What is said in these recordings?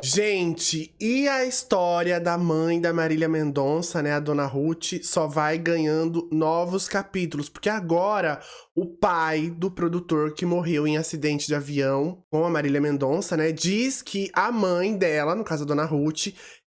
Gente, e a história da mãe da Marília Mendonça, né, a Dona Ruth, só vai ganhando novos capítulos, porque agora o pai do produtor que morreu em acidente de avião com a Marília Mendonça, né, diz que a mãe dela, no caso a Dona Ruth,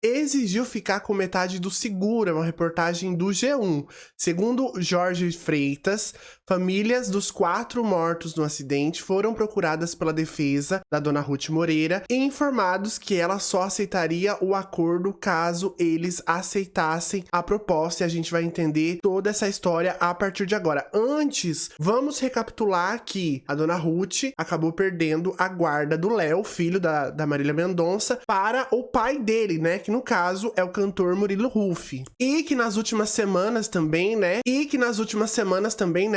exigiu ficar com metade do seguro. É uma reportagem do G1. Segundo Jorge Freitas, famílias dos 4 mortos no acidente foram procuradas pela defesa da Dona Ruth Moreira e informados que ela só aceitaria o acordo caso eles aceitassem a proposta, e a gente vai entender toda essa história a partir de agora. Antes, vamos recapitular que a Dona Ruth acabou perdendo a guarda do Léo, filho da Marília Mendonça, para o pai dele, né, que no caso é o cantor Murilo Huff. E que nas últimas semanas também, né,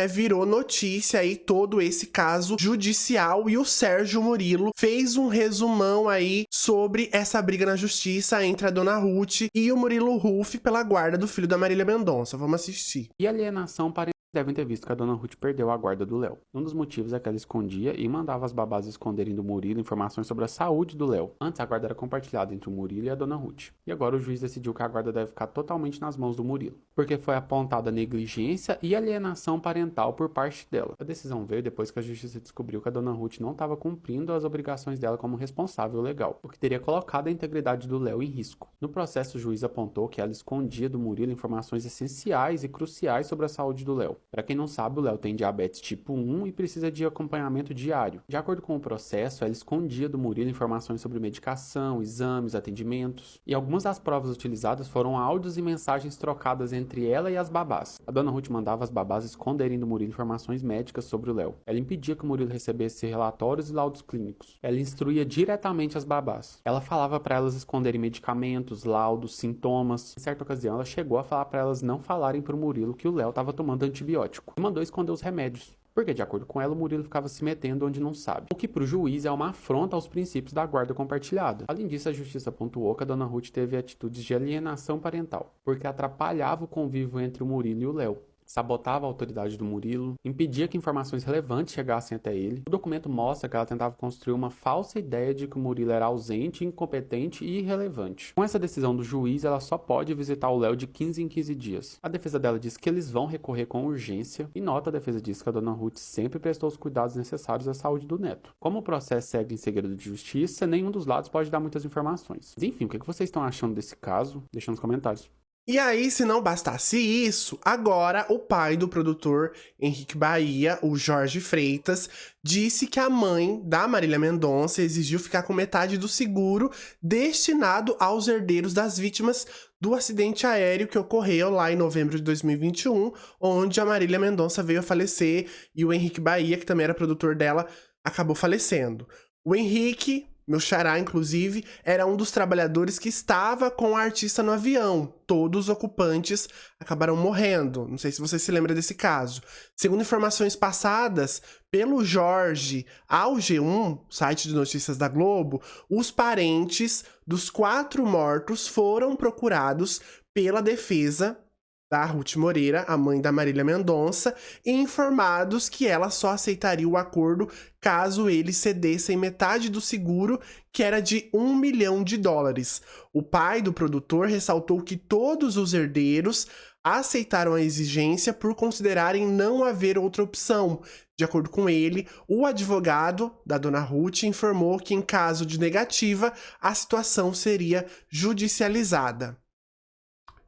virou notícia aí todo esse caso judicial, e o Sérgio Murilo fez um resumão aí sobre essa briga na justiça entre a Dona Ruth e o Murilo Huff pela guarda do filho da Marília Mendonça. Vamos assistir. E alienação parental. Devem ter visto que a Dona Ruth perdeu a guarda do Léo. Um dos motivos é que ela escondia e mandava as babás esconderem do Murilo informações sobre a saúde do Léo. Antes, a guarda era compartilhada entre o Murilo e a Dona Ruth. E agora o juiz decidiu que a guarda deve ficar totalmente nas mãos do Murilo, porque foi apontada negligência e alienação parental por parte dela. A decisão veio depois que a justiça descobriu que a Dona Ruth não estava cumprindo as obrigações dela como responsável legal, o que teria colocado a integridade do Léo em risco. No processo, o juiz apontou que ela escondia do Murilo informações essenciais e cruciais sobre a saúde do Léo. Para quem não sabe, o Léo tem diabetes tipo 1 e precisa de acompanhamento diário. De acordo com o processo, ela escondia do Murilo informações sobre medicação, exames, atendimentos. E algumas das provas utilizadas foram áudios e mensagens trocadas entre ela e as babás. A Dona Ruth mandava as babás esconderem do Murilo informações médicas sobre o Léo. Ela impedia que o Murilo recebesse relatórios e laudos clínicos. Ela instruía diretamente as babás. Ela falava para elas esconderem medicamentos, laudos, sintomas. Em certa ocasião, ela chegou a falar para elas não falarem para o Murilo que o Léo estava tomando antibiótico. E mandou esconder os remédios, porque de acordo com ela o Murilo ficava se metendo onde não sabe, o que para o juiz é uma afronta aos princípios da guarda compartilhada. Além disso, a justiça pontuou que a Dona Ruth teve atitudes de alienação parental, porque atrapalhava o convívio entre o Murilo e o Léo, sabotava a autoridade do Murilo, impedia que informações relevantes chegassem até ele. O documento mostra que ela tentava construir uma falsa ideia de que o Murilo era ausente, incompetente e irrelevante. Com essa decisão do juiz, ela só pode visitar o Léo de 15 em 15 dias. A defesa dela diz que eles vão recorrer com urgência, e nota, a defesa diz que a Dona Ruth sempre prestou os cuidados necessários à saúde do neto. Como o processo segue em segredo de justiça, nenhum dos lados pode dar muitas informações. Mas enfim, o que vocês estão achando desse caso? Deixa nos comentários. E aí, se não bastasse isso, agora o pai do produtor Henrique Bahia, o Jorge Freitas, disse que a mãe da Marília Mendonça exigiu ficar com metade do seguro destinado aos herdeiros das vítimas do acidente aéreo que ocorreu lá em novembro de 2021, onde a Marília Mendonça veio a falecer e o Henrique Bahia, que também era produtor dela, acabou falecendo. O Henrique, meu xará, inclusive, era um dos trabalhadores que estava com a artista no avião. Todos os ocupantes acabaram morrendo. Não sei se você se lembra desse caso. Segundo informações passadas pelo Jorge ao G1, site de notícias da Globo, os parentes dos 4 mortos foram procurados pela defesa da Ruth Moreira, a mãe da Marília Mendonça, e informados que ela só aceitaria o acordo caso eles cedessem metade do seguro, que era de $1 milhão. O pai do produtor ressaltou que todos os herdeiros aceitaram a exigência por considerarem não haver outra opção. De acordo com ele, o advogado da Dona Ruth informou que, em caso de negativa, a situação seria judicializada.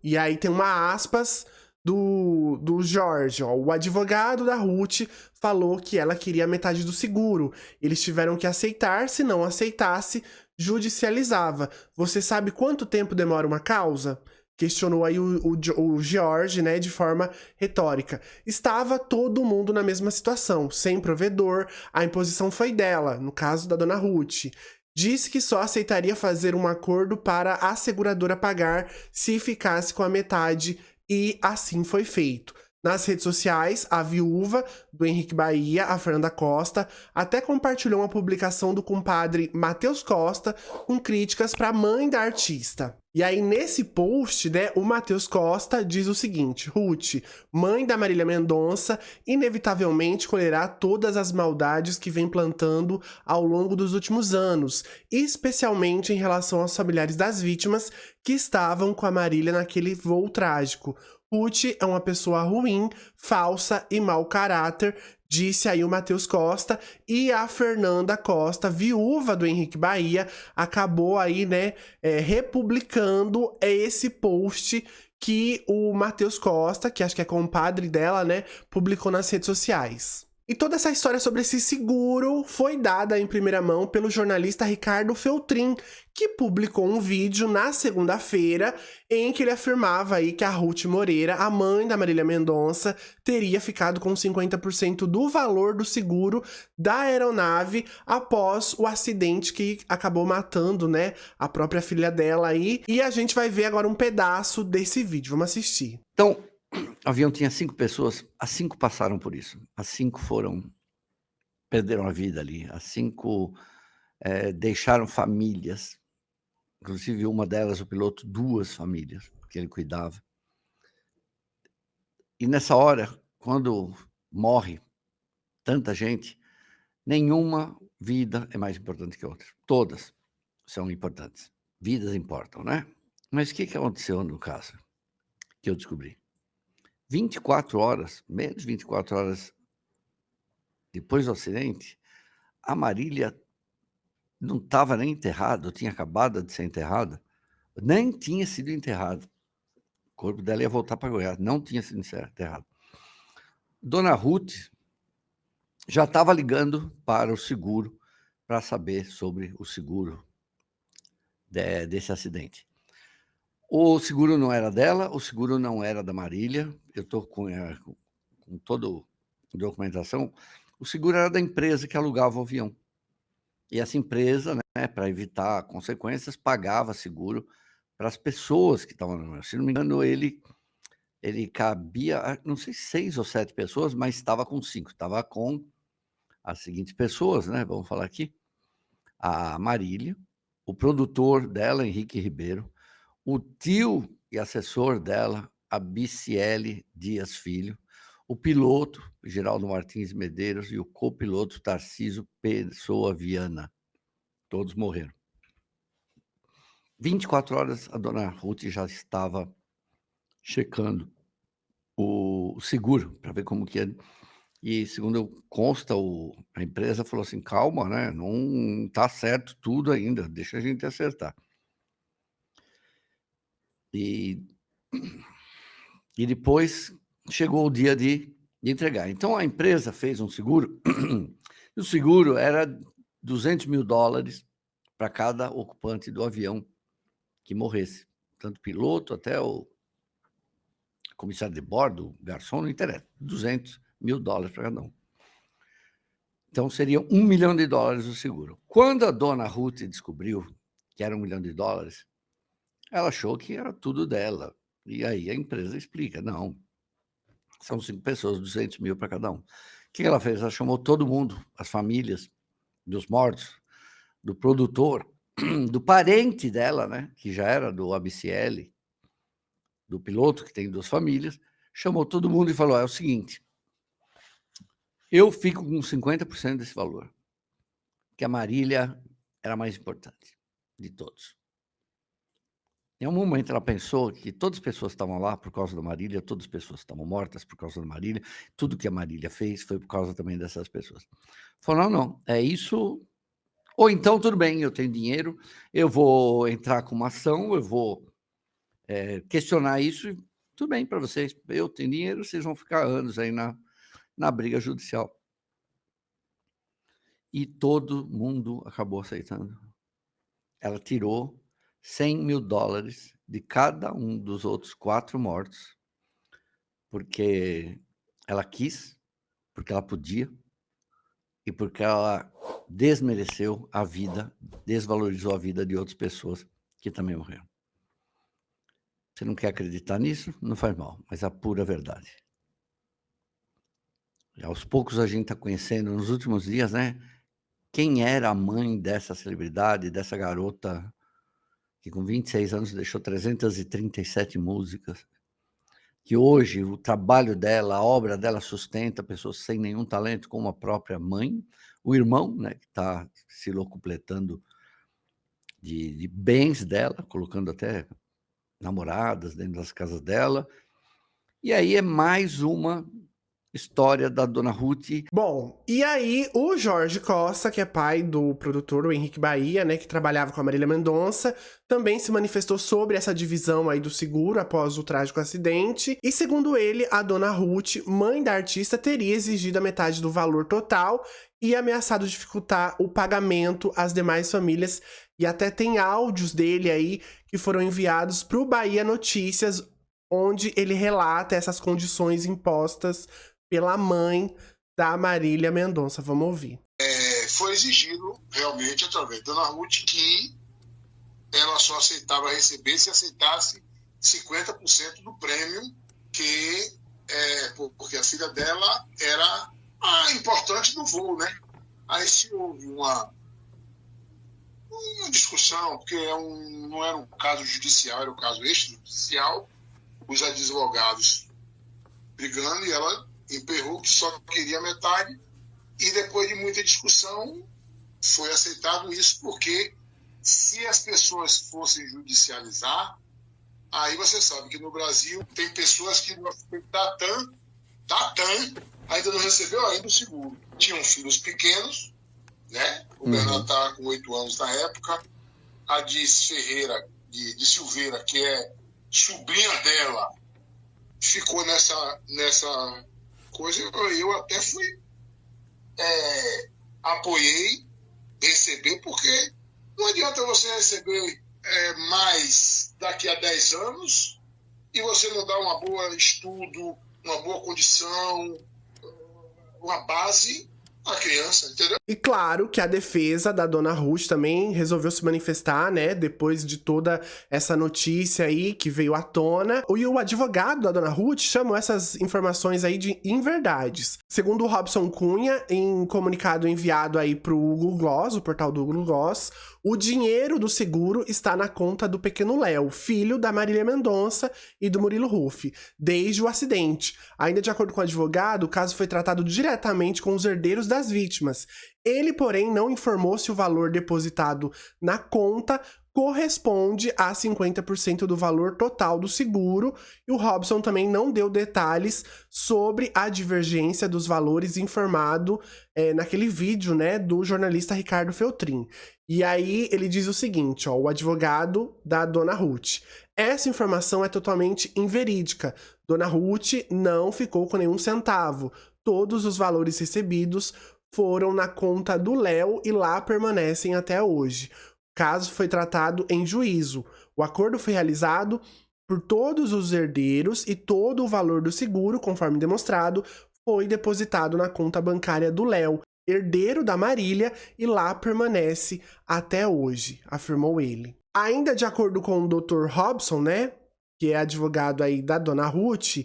E aí tem uma aspas do Jorge, ó. O advogado da Ruth falou que ela queria metade do seguro. Eles tiveram que aceitar, se não aceitasse, judicializava. Você sabe quanto tempo demora uma causa? Questionou aí o Jorge, né, de forma retórica. Estava todo mundo na mesma situação, sem provedor, a imposição foi dela, no caso da Dona Ruth. Disse que só aceitaria fazer um acordo para a seguradora pagar se ficasse com a metade, e assim foi feito. Nas redes sociais, a viúva do Henrique Bahia, a Fernanda Costa, até compartilhou uma publicação do compadre Matheus Costa com críticas para a mãe da artista. E aí, nesse post, né, o Matheus Costa diz o seguinte: Ruth, mãe da Marília Mendonça, inevitavelmente colherá todas as maldades que vem plantando ao longo dos últimos anos, especialmente em relação aos familiares das vítimas que estavam com a Marília naquele voo trágico. Ruth é uma pessoa ruim, falsa e mau caráter, disse aí o Matheus Costa, e a Fernanda Costa, viúva do Henrique Bahia, acabou aí, né, republicando esse post que o Matheus Costa, que acho que é compadre dela, né, publicou nas redes sociais. E toda essa história sobre esse seguro foi dada em primeira mão pelo jornalista Ricardo Feltrin, que publicou um vídeo na segunda-feira em que ele afirmava aí que a Ruth Moreira, a mãe da Marília Mendonça, teria ficado com 50% do valor do seguro da aeronave após o acidente que acabou matando, né, a própria filha dela aí. E a gente vai ver agora um pedaço desse vídeo. Vamos assistir. Então, o avião tinha 5 pessoas, as 5 passaram por isso. As 5 perderam a vida ali. As 5 deixaram famílias. Inclusive, uma delas, o piloto, 2 famílias que ele cuidava. E nessa hora, quando morre tanta gente, nenhuma vida é mais importante que a outra. Todas são importantes. Vidas importam, né? Mas o que aconteceu no caso que eu descobri? 24 horas, menos de 24 horas depois do acidente, a Marília não estava nem enterrada, tinha acabado de ser enterrada, nem tinha sido enterrada. O corpo dela ia voltar para Goiás, não tinha sido enterrado. Dona Ruth já estava ligando para o seguro para saber sobre o seguro desse acidente. O seguro não era dela, o seguro não era da Marília. Eu estou com toda a documentação. O seguro era da empresa que alugava o avião. E essa empresa, né, para evitar consequências, pagava seguro para as pessoas que estavam no avião. Se não me engano, ele cabia, não sei, 6 ou 7 pessoas, mas estava com 5. Estava com as seguintes pessoas, né? Vamos falar aqui. A Marília, o produtor dela, Henrique Ribeiro, o tio e assessor dela, Abiciele Dias Filho, o piloto, Geraldo Martins Medeiros, e o copiloto, Tarcísio Pessoa Viana. Todos morreram. 24 horas, a dona Ruth já estava checando o seguro, para ver como que é. E, segundo consta, a empresa falou assim, calma, né? Não está certo tudo ainda, deixa a gente acertar. E depois chegou o dia de entregar. Então, a empresa fez um seguro, e o seguro era $200 mil para cada ocupante do avião que morresse. Tanto o piloto até o comissário de bordo, o garçom, não interessa. $200 mil para cada um. Então, seria $1 milhão o seguro. Quando a dona Ruth descobriu que era $1 milhão, ela achou que era tudo dela. E aí a empresa explica, não, são 5 pessoas, 200 mil para cada um. O que ela fez? Ela chamou todo mundo, as famílias dos mortos, do produtor, do parente dela, né, que já era do ABCL, do piloto, que tem 2 famílias, chamou todo mundo e falou, é o seguinte, eu fico com 50% desse valor, que a Marília era a mais importante de todos. Em um momento ela pensou que todas as pessoas estavam lá por causa da Marília, todas as pessoas estavam mortas por causa da Marília, tudo que a Marília fez foi por causa também dessas pessoas. Falou, não, é isso, ou então tudo bem, eu tenho dinheiro, eu vou entrar com uma ação, eu vou questionar isso, e tudo bem para vocês, eu tenho dinheiro, vocês vão ficar anos aí na briga judicial. E todo mundo acabou aceitando. Ela tirou $100 mil de cada um dos outros 4 mortos, porque ela quis, porque ela podia, e porque ela desmereceu a vida, desvalorizou a vida de outras pessoas que também morreram. Você não quer acreditar nisso? Não faz mal, mas é a pura verdade. Aos poucos a gente está conhecendo, nos últimos dias, né, quem era a mãe dessa celebridade, dessa garota que com 26 anos deixou 337 músicas, que hoje o trabalho dela, a obra dela sustenta pessoas sem nenhum talento, como a própria mãe, o irmão, né, que está se locupletando de bens dela, colocando até namoradas dentro das casas dela. E aí é mais uma história da dona Ruth. Bom, e aí o Jorge Costa, que é pai do produtor, o Henrique Bahia, né, que trabalhava com a Marília Mendonça, também se manifestou sobre essa divisão aí do seguro após o trágico acidente. E segundo ele, a dona Ruth, mãe da artista, teria exigido a metade do valor total e ameaçado dificultar o pagamento às demais famílias. E até tem áudios dele aí que foram enviados para o Bahia Notícias, onde ele relata essas condições impostas pela mãe da Marília Mendonça. Vamos ouvir. Foi exigido realmente através da dona Ruth que ela só aceitava receber se aceitasse 50% do prêmio, porque a filha dela era a importante do voo, né? Aí se houve uma discussão, porque não era um caso judicial, era um caso extrajudicial, os advogados brigando e ela emperrou que só queria metade, e depois de muita discussão foi aceitado isso, porque se as pessoas fossem judicializar, aí você sabe que no Brasil tem pessoas que da TAM ainda não recebeu ainda o seguro. Tinham filhos pequenos, né? O Bernardo estava com 8 anos na época, a Diz Ferreira de Silveira, que é sobrinha dela, ficou nessa coisa. Eu até apoiei receber, porque não adianta você receber mais daqui a 10 anos e você não dar uma boa estudo, uma boa condição, uma base à criança, entendeu? E claro que a defesa da dona Ruth também resolveu se manifestar, né, depois de toda essa notícia aí que veio à tona. E o advogado da dona Ruth chamou essas informações aí de inverdades. Segundo o Robson Cunha, em comunicado enviado aí pro Google Gloss, o portal do Google Gloss, o dinheiro do seguro está na conta do pequeno Léo, filho da Marília Mendonça e do Murilo Huff, desde o acidente. Ainda de acordo com o advogado, o caso foi tratado diretamente com os herdeiros das vítimas. Ele, porém, não informou se o valor depositado na conta corresponde a 50% do valor total do seguro, e o Robson também não deu detalhes sobre a divergência dos valores informado naquele vídeo, né, do jornalista Ricardo Feltrin. E aí ele diz o seguinte, ó, o advogado da dona Ruth: essa informação é totalmente inverídica. Dona Ruth não ficou com nenhum centavo. Todos os valores recebidos foram na conta do Léo e lá permanecem até hoje. O caso foi tratado em juízo. O acordo foi realizado por todos os herdeiros e todo o valor do seguro, conforme demonstrado, foi depositado na conta bancária do Léo, herdeiro da Marília, e lá permanece até hoje, afirmou ele. Ainda de acordo com o Dr. Robson, né, que é advogado aí da dona Ruth,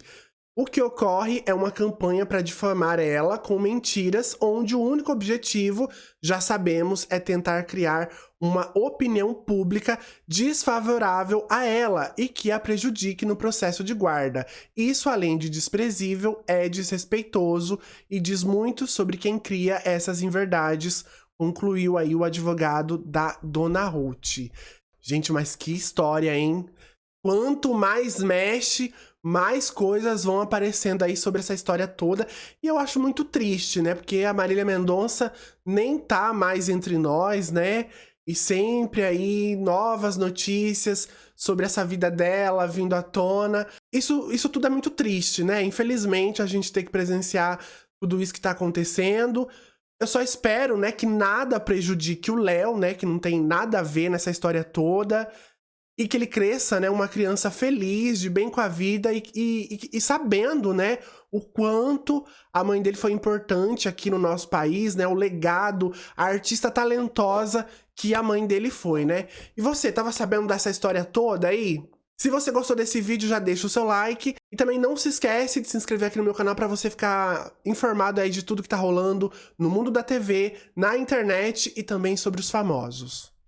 o que ocorre é uma campanha para difamar ela com mentiras, onde o único objetivo, já sabemos, é tentar criar uma opinião pública desfavorável a ela e que a prejudique no processo de guarda. Isso, além de desprezível, é desrespeitoso e diz muito sobre quem cria essas inverdades, concluiu aí o advogado da dona Ruth. Gente, mas que história, hein? Quanto mais mexe, mais coisas vão aparecendo aí sobre essa história toda. E eu acho muito triste, né? Porque a Marília Mendonça nem tá mais entre nós, né? E sempre aí novas notícias sobre essa vida dela vindo à tona. Isso tudo é muito triste, né? Infelizmente, a gente tem que presenciar tudo isso que tá acontecendo. Eu só espero, né, que nada prejudique o Léo, né? Que não tem nada a ver nessa história toda. E que ele cresça, né, uma criança feliz, de bem com a vida e sabendo, né, o quanto a mãe dele foi importante aqui no nosso país, né, o legado, a artista talentosa que a mãe dele foi, né. E você, tava sabendo dessa história toda aí? Se você gostou desse vídeo, já deixa o seu like. E também não se esquece de se inscrever aqui no meu canal para você ficar informado aí de tudo que tá rolando no mundo da TV, na internet e também sobre os famosos.